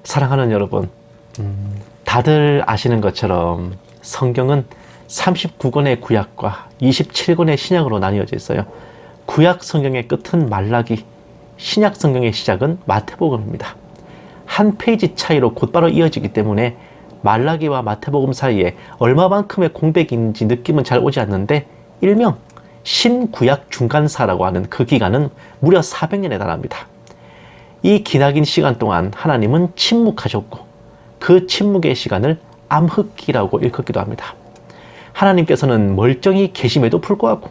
사랑하는 여러분, 다들 아시는 것처럼 성경은 39권의 구약과 27권의 신약으로 나뉘어져 있어요. 구약 성경의 끝은 말라기, 신약 성경의 시작은 마태복음입니다. 한 페이지 차이로 곧바로 이어지기 때문에 말라기와 마태복음 사이에 얼마만큼의 공백인지 느낌은 잘 오지 않는데, 일명 신구약 중간사라고 하는 그 기간은 무려 400년에 달합니다. 이 기나긴 시간 동안 하나님은 침묵하셨고, 그 침묵의 시간을 암흑기라고 일컫기도 합니다. 하나님께서는 멀쩡히 계심에도 불구하고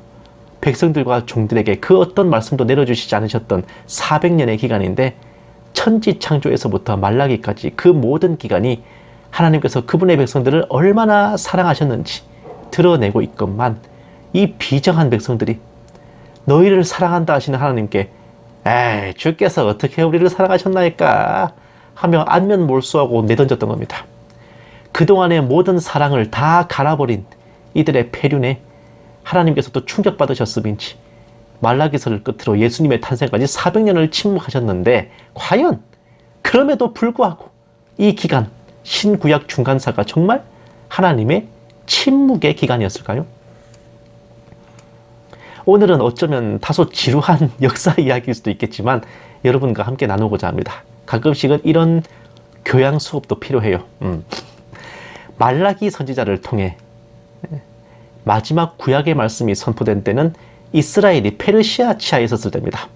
백성들과 종들에게 그 어떤 말씀도 내려주시지 않으셨던 400년의 기간인데, 천지창조에서부터 말라기까지 그 모든 기간이 하나님께서 그분의 백성들을 얼마나 사랑하셨는지 드러내고 있건만, 이 비정한 백성들이 너희를 사랑한다 하시는 하나님께 에이, 주께서 어떻게 우리를 사랑하셨나이까 하며 안면 몰수하고 내던졌던 겁니다. 그동안의 모든 사랑을 다 갈아버린 이들의 폐륜에 하나님께서도 충격받으셨음인지 말라기서를 끝으로 예수님의 탄생까지 400년을 침묵하셨는데, 과연 그럼에도 불구하고 이 기간, 신구약 중간사가 정말 하나님의 침묵의 기간이었을까요? 오늘은 어쩌면 다소 지루한 역사 이야기일 수도 있겠지만 여러분과 함께 나누고자 합니다. 가끔씩은 이런 교양 수업도 필요해요. 말라기 선지자를 통해 마지막 구약의 말씀이 선포된 때는 이스라엘이 페르시아 치하에 있었을 때입니다.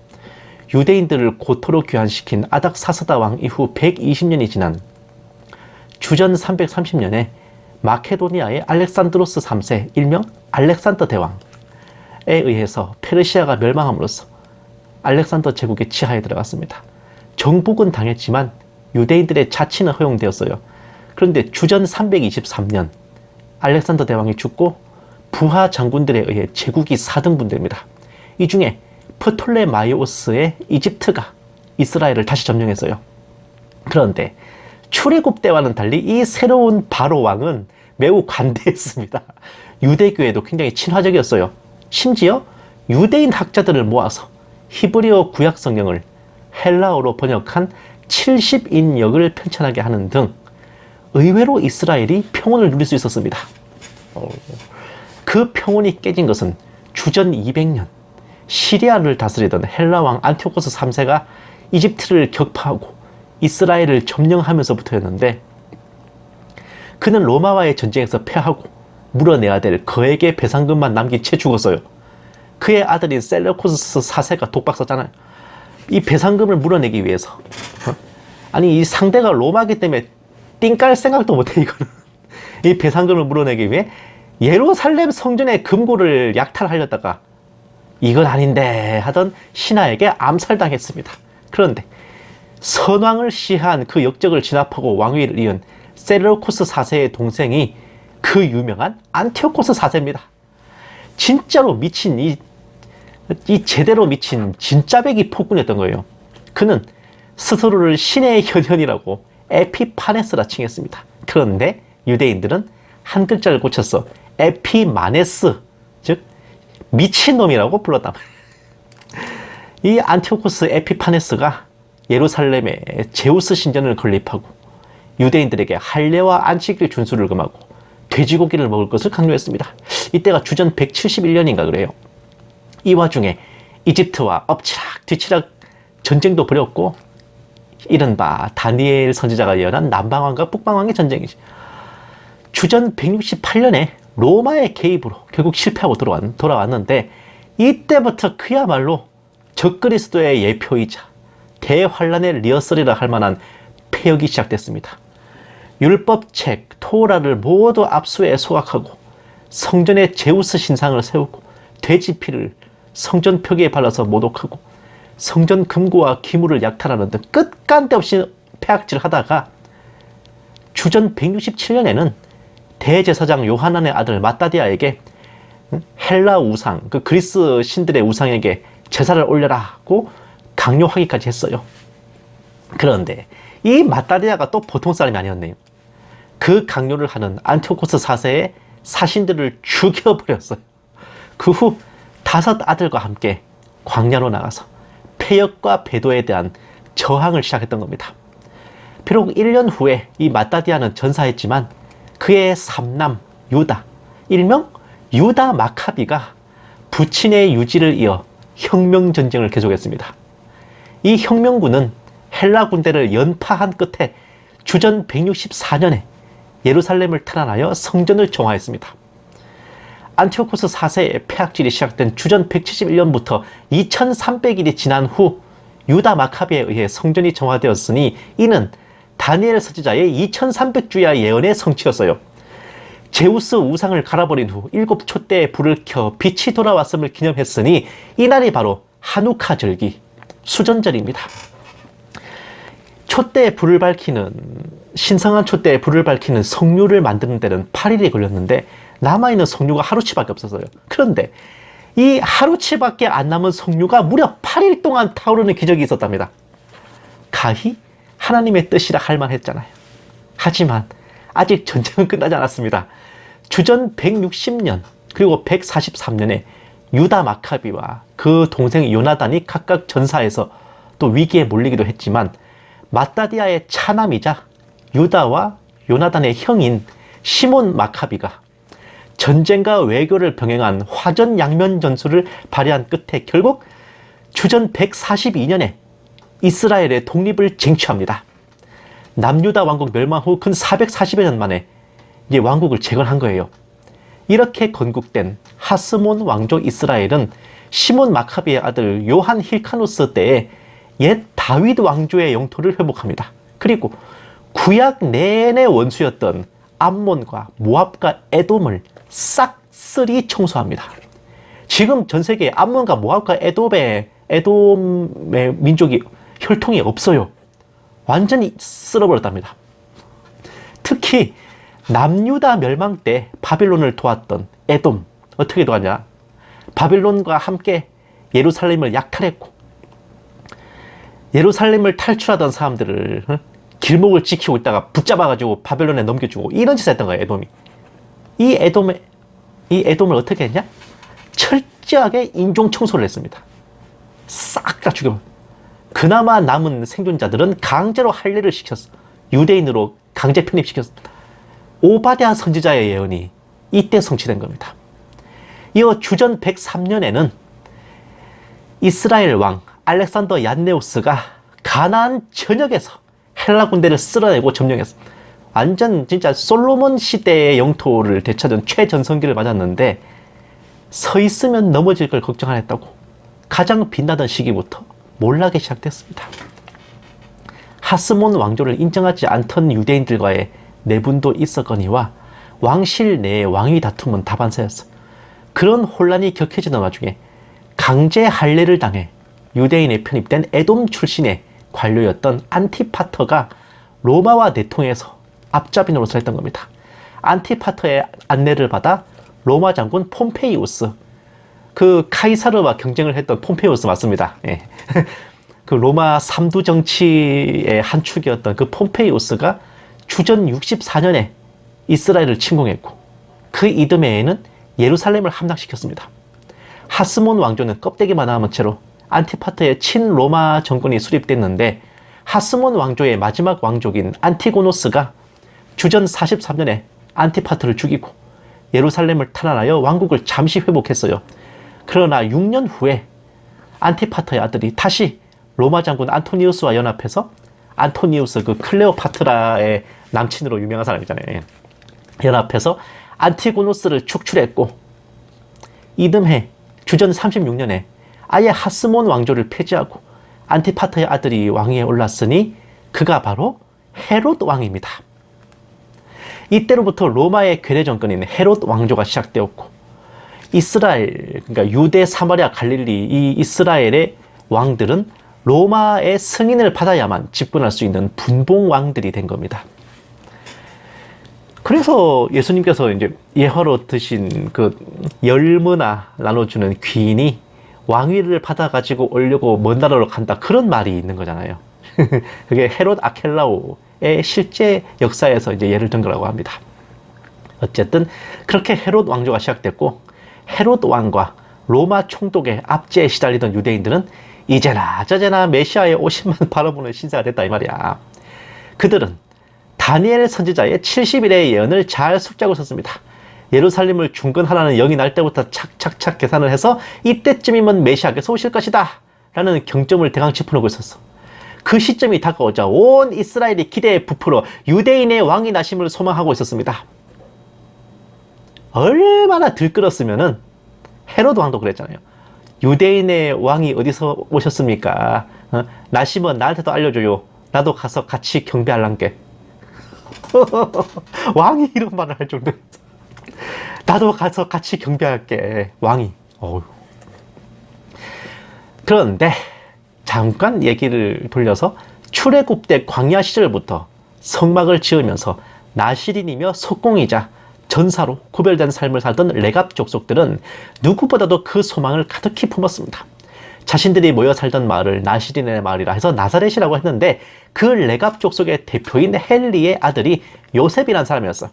유대인들을 고토로 귀환시킨 아닥사스다 왕 이후 120년이 지난 주전 330년에 마케도니아의 알렉산드로스 3세, 일명 알렉산더 대왕에 의해서 페르시아가 멸망함으로써 알렉산더 제국의 치하에 들어갔습니다. 정복은 당했지만 유대인들의 자치는 허용되었어요. 그런데 주전 323년 알렉산더 대왕이 죽고 부하 장군들에 의해 제국이 4등분됩니다. 이 중에 프톨레마이오스의 이집트가 이스라엘을 다시 점령했어요. 그런데 출애굽 때와는 달리 이 새로운 바로 왕은 매우 관대했습니다. 유대교에도 굉장히 친화적이었어요. 심지어 유대인 학자들을 모아서 히브리어 구약 성경을 헬라어로 번역한 70인역을 편찬하게 하는 등 의외로 이스라엘이 평온을 누릴 수 있었습니다. 그 평온이 깨진 것은 주전 200년 시리아를 다스리던 헬라 왕 안티오코스 3세가 이집트를 격파하고 이스라엘을 점령하면서부터였는데, 그는 로마와의 전쟁에서 패하고 물어내야 될 거액의 배상금만 남긴 채 죽었어요. 그의 아들인 셀레우코스 4세가 독박 썼잖아요. 이 배상금을 물어내기 위해서 아니, 이 상대가 로마기 때문에 띵깔 생각도 못해. 이거는 이 배상금을 물어내기 위해 예루살렘 성전의 금고를 약탈하려다가 이건 아닌데 하던 신하에게 암살당했습니다. 그런데 선왕을 시해한 그 역적을 진압하고 왕위를 이은 셀레우코스 4세의 동생이 그 유명한 안티오코스 4세입니다. 진짜로 미친 이 제대로 미친 진짜배기 폭군이었던 거예요. 그는 스스로를 신의 현현이라고 에피파네스라 칭했습니다. 그런데 유대인들은 한 글자를 고쳐서 에피마네스, 즉 미친놈이라고 불렀단 말이에요. 이 안티오코스 에피파네스가 예루살렘에 제우스 신전을 건립하고 유대인들에게 할례와 안식일 준수를 금하고 돼지고기를 먹을 것을 강요했습니다. 이때가 주전 171년인가 그래요. 이 와중에 이집트와 엎치락 뒤치락 전쟁도 벌였고, 이른바 다니엘 선지자가 예언한 남방왕과 북방왕의 전쟁이죠. 주전 168년에 로마의 개입으로 결국 실패하고 돌아왔는데, 이때부터 그야말로 적그리스도의 예표이자 대환란의 리허설이라 할 만한 폐역이 시작됐습니다. 율법책 토라를 모두 압수해 소각하고 성전에 제우스 신상을 세우고 돼지 피를 성전 벽에 발라서 모독하고 성전 금고와 기물을 약탈하는 등 끝간데 없이 폐악질을 하다가 주전 167년에는 대제사장 요하난의 아들 마따디아에게 헬라 우상, 그 그리스 신들의 우상에게 제사를 올려라고 강요하기까지 했어요. 그런데 이 마따디아가 또 보통 사람이 아니었네요. 그 강요를 하는 안티오코스 4세의 사신들을 죽여버렸어요. 그 후 5 아들과 함께 광야로 나가서 폐역과 배도에 대한 저항을 시작했던 겁니다. 비록 1년 후에 이 마따디아는 전사했지만 그의 삼남 유다, 일명 유다 마카비가 부친의 유지를 이어 혁명전쟁을 계속했습니다. 이 혁명군은 헬라 군대를 연파한 끝에 주전 164년에 예루살렘을 탈환하여 성전을 정화했습니다. 안티오코스 4세의 폐악질이 시작된 주전 171년부터 2300일이 지난 후 유다 마카비에 의해 성전이 정화되었으니 이는 다니엘 선지자의 2300주야 예언의 성취였어요. 제우스 우상을 갈아버린 후 7 촛대의 불을 켜 빛이 돌아왔음을 기념했으니 이날이 바로 하누카 절기, 수전절입니다. 촛대에 불을 밝히는, 신성한 촛대에 불을 밝히는 성류를 만드는 데는 8일이 걸렸는데 남아있는 성류가 하루치밖에 없었어요. 그런데 이 하루치밖에 안 남은 성류가 무려 8일 동안 타오르는 기적이 있었답니다. 가히 하나님의 뜻이라 할 만했잖아요. 하지만 아직 전쟁은 끝나지 않았습니다. 주전 160년 그리고 143년에 유다 마카비와 그 동생 요나단이 각각 전사해서 또 위기에 몰리기도 했지만 마따디아의 차남이자 유다와 요나단의 형인 시몬 마카비가 전쟁과 외교를 병행한 화전양면 전술을 발휘한 끝에 결국 주전 142년에 이스라엘의 독립을 쟁취합니다. 남유다 왕국 멸망 후 근 440여 년 만에 이제 왕국을 재건한 거예요. 이렇게 건국된 하스몬 왕족 이스라엘은 시몬 마카비의 아들 요한 힐카누스 때에 옛 다윗 왕조의 영토를 회복합니다. 그리고 구약 내내 원수였던 암몬과 모압과 에돔을 싹쓸이 청소합니다. 지금 전 세계에 암몬과 모압과 에돔의 민족이 혈통이 없어요. 완전히 쓸어버렸답니다. 특히 남유다 멸망 때 바빌론을 도왔던 에돔, 어떻게 도왔냐? 바빌론과 함께 예루살렘을 약탈했고 예루살렘을 탈출하던 사람들을 길목을 지키고 있다가 붙잡아가지고 바벨론에 넘겨주고 이런 짓을 했던 거예요. 에돔이. 이 에돔을 어떻게 했냐? 철저하게 인종 청소를 했습니다. 싹 다 죽여. 그나마 남은 생존자들은 강제로 할례를 시켰어. 유대인으로 강제 편입시켰습니다. 오바댜 선지자의 예언이 이때 성취된 겁니다. 이어 주전 103년에는 이스라엘 왕 알렉산더 얀네우스가 가나안 전역에서 헬라 군대를 쓸어내고 점령했습니다. 완전 진짜 솔로몬 시대의 영토를 되찾은 최전성기를 맞았는데 서 있으면 넘어질 걸 걱정 안 했다고 가장 빛나던 시기부터 몰락이 시작됐습니다. 하스몬 왕조를 인정하지 않던 유대인들과의 내분도 있었거니와 왕실 내의 왕위 다툼은 다반사였어. 그런 혼란이 격해지는 와중에 강제 할례를 당해 유대인에 편입된 에돔 출신의 관료였던 안티파터가 로마와 내통해서 앞잡이노릇을 했던 겁니다. 안티파터의 안내를 받아 로마 장군 폼페이우스, 그 카이사르와 경쟁을 했던 폼페이우스 맞습니다. 예. 그 로마 삼두 정치의 한 축이었던 그 폼페이우스가 주전 64년에 이스라엘을 침공했고 그 이듬해에는 예루살렘을 함락시켰습니다. 하스몬 왕조는 껍데기만 남은 채로 안티파터의 친로마 정권이 수립됐는데 하스몬 왕조의 마지막 왕족인 안티고노스가 주전 43년에 안티파터를 죽이고 예루살렘을 탈환하여 왕국을 잠시 회복했어요. 그러나 6년 후에 안티파터의 아들이 다시 로마 장군 안토니우스와 연합해서, 안토니우스 그 클레오파트라의 남친으로 유명한 사람이잖아요. 연합해서 안티고노스를 축출했고 이듬해 주전 36년에 아예 하스몬 왕조를 폐지하고 안티파터의 아들이 왕위에 올랐으니 그가 바로 헤롯 왕입니다. 이때로부터 로마의 괴뢰 정권인 헤롯 왕조가 시작되었고 이스라엘, 그러니까 유대, 사마리아, 갈릴리 이 이스라엘의 왕들은 로마의 승인을 받아야만 집권할 수 있는 분봉 왕들이 된 겁니다. 그래서 예수님께서 이제 예화로 드신 그 열무나 나눠주는 귀인이 왕위를 받아가지고 오려고 먼 나라로 간다, 그런 말이 있는 거잖아요. 그게 헤롯 아켈라오의 실제 역사에서 이제 예를 든 거라고 합니다. 어쨌든 그렇게 헤롯 왕조가 시작됐고 헤롯 왕과 로마 총독의 압제에 시달리던 유대인들은 이제나 저제나 메시아의 오심만 바라보는 신세가 됐다 이 말이야. 그들은 다니엘 선지자의 70일의 예언을 잘 숙지하고 있었습니다. 예루살렘을 중건하라는 영이 날 때부터 착착착 계산을 해서 이때쯤이면 메시아께서 오실 것이다 라는 경점을 대강 짚어놓고 있었어. 그 시점이 다가오자 온 이스라엘이 기대에 부풀어 유대인의 왕이 나심을 소망하고 있었습니다. 얼마나 들끓었으면은 헤로드 왕도 그랬잖아요. 유대인의 왕이 어디서 오셨습니까? 나시면 나한테도 알려줘요. 나도 가서 같이 경배할란게. 왕이 이런 말을 할 정도였어. 나도 가서 같이 경배할게. 왕이. 어휴. 그런데 잠깐 얘기를 돌려서 출애굽 때 광야 시절부터 성막을 지으면서 나시린이며 속공이자 전사로 구별된 삶을 살던 레갑 족속들은 누구보다도 그 소망을 가득히 품었습니다. 자신들이 모여 살던 마을을 나시린의 마을이라 해서 나사렛이라고 했는데 그 레갑 족속의 대표인 헬리의 아들이 요셉이라는 사람이었어.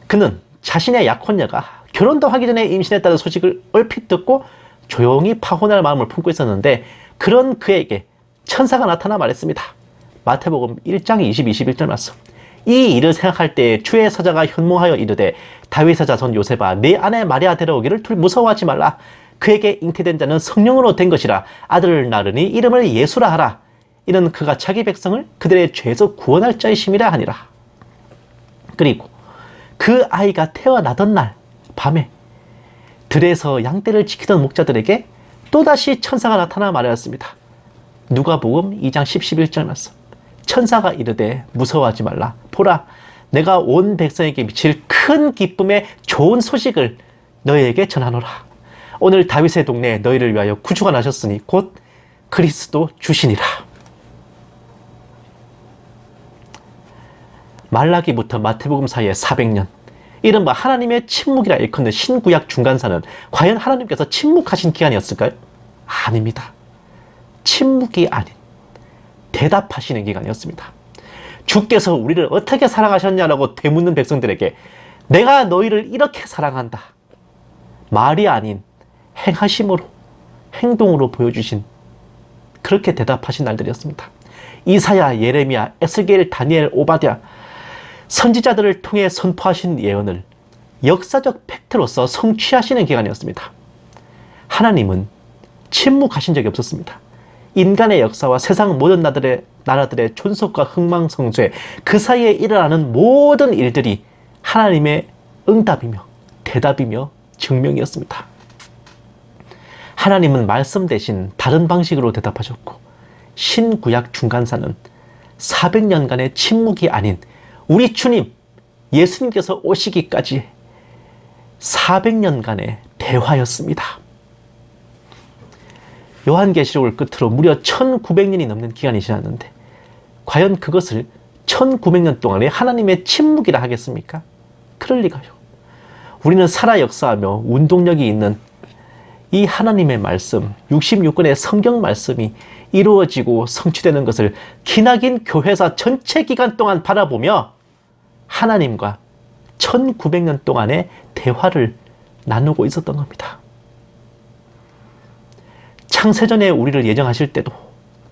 그는 자신의 약혼녀가 결혼도 하기 전에 임신했다는 소식을 얼핏 듣고 조용히 파혼할 마음을 품고 있었는데 그런 그에게 천사가 나타나 말했습니다. 마태복음 1장 20, 21절 말씀. 이 일을 생각할 때 주의 사자가 현몽하여 이르되 다윗의 자손 요셉아 내 아내 마리아 데려오기를 무서워하지 말라. 그에게 잉태된 자는 성령으로 된 것이라. 아들을 낳으니 이름을 예수라 하라. 이는 그가 자기 백성을 그들의 죄에서 구원할 자이심이라 하니라. 그리고 그 아이가 태어나던 날 밤에 들에서 양떼를 지키던 목자들에게 또다시 천사가 나타나 말하였습니다. 누가복음 2장 10, 11절 말씀. 천사가 이르되 무서워하지 말라. 보라, 내가 온 백성에게 미칠 큰 기쁨의 좋은 소식을 너희에게 전하노라. 오늘 다윗의 동네에 너희를 위하여 구주가 나셨으니 곧 그리스도 주시니라. 말라기부터 마태복음 사이에 400년, 이른바 하나님의 침묵이라 일컫는 신구약 중간사는 과연 하나님께서 침묵하신 기간이었을까요? 아닙니다. 침묵이 아닌 대답하시는 기간이었습니다. 주께서 우리를 어떻게 사랑하셨냐라고 되묻는 백성들에게 내가 너희를 이렇게 사랑한다. 말이 아닌 행하심으로, 행동으로 보여주신, 그렇게 대답하신 날들이었습니다. 이사야, 예레미야, 에스겔, 다니엘, 오바댜 선지자들을 통해 선포하신 예언을 역사적 팩트로서 성취하시는 기간이었습니다. 하나님은 침묵하신 적이 없었습니다. 인간의 역사와 세상 모든 나라들의 존속과 흥망성쇠, 그 사이에 일어나는 모든 일들이 하나님의 응답이며 대답이며 증명이었습니다. 하나님은 말씀 대신 다른 방식으로 대답하셨고, 신구약 중간사는 400년간의 침묵이 아닌 우리 주님 예수님께서 오시기까지 400년간의 대화였습니다. 요한계시록을 끝으로 무려 1900년이 넘는 기간이 지났는데 과연 그것을 1900년 동안의 하나님의 침묵이라 하겠습니까? 그럴 리가요. 우리는 살아 역사하며 운동력이 있는 이 하나님의 말씀, 66권의 성경 말씀이 이루어지고 성취되는 것을 기나긴 교회사 전체 기간 동안 바라보며 하나님과 1900년 동안의 대화를 나누고 있었던 겁니다. 창세전에 우리를 예정하실 때도,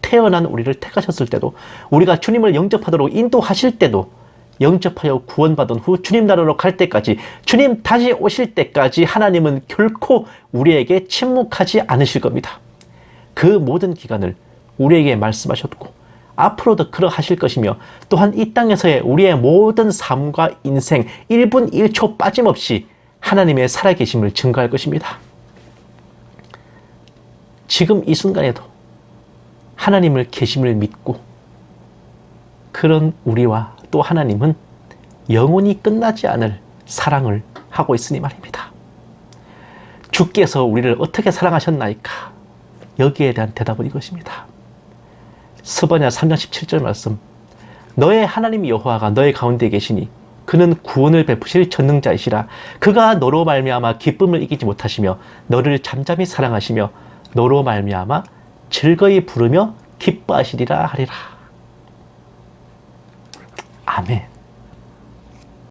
태어난 우리를 택하셨을 때도, 우리가 주님을 영접하도록 인도하실 때도, 영접하여 구원받은 후 주님 나라로 갈 때까지, 주님 다시 오실 때까지 하나님은 결코 우리에게 침묵하지 않으실 겁니다. 그 모든 기간을 우리에게 말씀하셨고 앞으로도 그러하실 것이며, 또한 이 땅에서의 우리의 모든 삶과 인생 1분 1초 빠짐없이 하나님의 살아계심을 증거할 것입니다. 지금 이 순간에도 하나님을 계심을 믿고 그런 우리와 또 하나님은 영원히 끝나지 않을 사랑을 하고 있으니 말입니다. 주께서 우리를 어떻게 사랑하셨나이까? 여기에 대한 대답은 이것입니다. 스바냐 3장 17절 말씀. 너의 하나님 여호와가 너의 가운데 계시니 그는 구원을 베푸실 전능자이시라. 그가 너로 말미암아 기쁨을 이기지 못하시며 너를 잠잠히 사랑하시며 너로 말미암아 즐거이 부르며 기뻐하시리라 하리라. 아멘.